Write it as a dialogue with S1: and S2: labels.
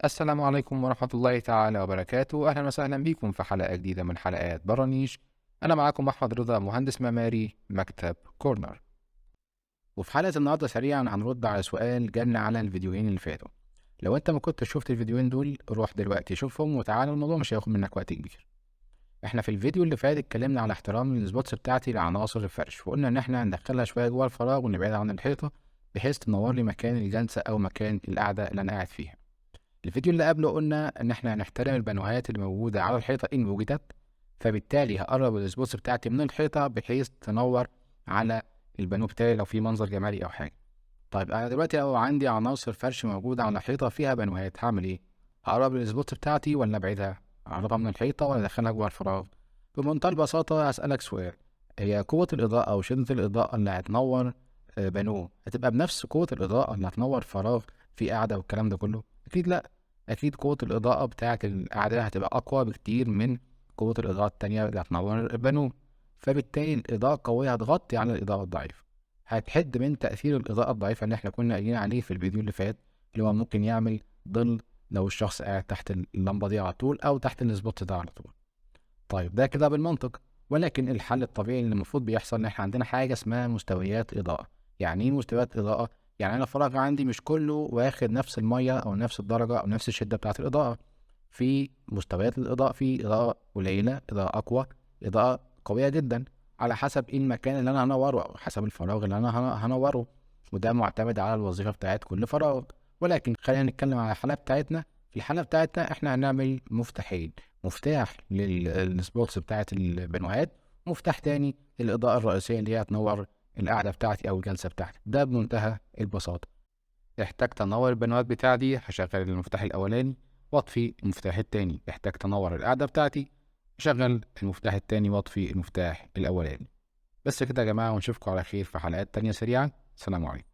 S1: السلام عليكم ورحمة الله تعالى وبركاته، أهلا وسهلا بكم في حلقة جديدة من حلقات برانيش. أنا معاكم أحمد رضا، مهندس معماري مكتب كورنر. وفي حلقة النهاردة سريعا هنرد على سؤال جالنا على الفيديوهين اللي فاتوا. لو أنت ما كنتش شفت الفيديوهين دول روح دلوقتي شوفهم وتعالى، الموضوع مش هياخد منك وقت كبير. احنا في الفيديو اللي فات اتكلمنا على احترام السبوتس بتاعتي لعناصر الفرش، وقلنا ان احنا هندخلها شوية جوه الفراغ ونبعدها عن الحيطة بحيث تنور لي مكان الجلسة أو مكان القعدة اللي أنا قاعد فيها. الفيديو اللي قبله قلنا ان احنا هنحترم البانوهات اللي موجودة على الحيطة ان وجدت، فبالتالي هقرب السبوتس بتاعتي من الحيطة بحيث تنور على البانو بتاعي لو في منظر جمالي او حاجة. طيب انا دلوقتي لو عندي عناصر فرش موجودة على الحيطة فيها بانوهات هعمل ايه؟ هقرب السبوتس بتاعتي ولا ابعدها؟ اقربها من الحيطة ولا ادخلها جوه الفراغ؟ بمنتهى البساطة هسألك سؤال: هي قوة الإضاءة أو شدة الإضاءة اللي هتنور بانوه هتبقى بنفس قوة الإضاءة اللي هتنور فراغ في قاعدة والكلام ده كله؟ أكيد لأ. أكيد قوة الإضاءة بتاعة القعدة هتبقى أقوى بكتير من قوة الإضاءة التانية اللي هتنور البانوه، فبالتالي الإضاءة القوية هتغطي على الإضاءة الضعيفة، هتحد من تأثير الإضاءة الضعيفة اللي احنا كنا قايلين عليه في الفيديو اللي فات، اللي هو ممكن يعمل ظل لو الشخص قاعد تحت اللمبة دي على طول أو تحت السبوت ده على طول. طيب ده كده بالمنطق، ولكن الحل الطبيعي اللي المفروض بيحصل ان احنا عندنا حاجه اسمها مستويات اضاءه. يعني ايه مستويات اضاءه؟ يعني انا الفراغ عندي مش كله واخد نفس الميه او نفس الدرجه او نفس الشده بتاعه الاضاءه. في مستويات الاضاءه، في اضاءه قليله، اضاءه اقوى، اضاءه قويه جدا، على حسب ايه المكان اللي انا هنوره او حسب الفراغ اللي انا هنوره، وده معتمد على الوظيفه بتاعت كل فراغ. ولكن خلينا نتكلم على الحاله بتاعتنا. في الحاله بتاعتنا احنا هنعمل مفتاحين: مفتاح للسبوتس بتاعت البنوهات، مفتاح تاني للإضاءة الرئيسية اللي هي هتنور القعدة بتاعتي أو الجلسة بتاعتي. ده بمنتهى البساطة. احتجت أنور البنوهات بتاعتي هشغل المفتاح الأولاني وأطفي المفتاح التاني، احتجت أنور القعدة بتاعتي هشغل المفتاح التاني وأطفي المفتاح الأولاني. بس كده يا جماعة، ونشوفكم على خير في حلقات تانية سريعة. سلام عليكم.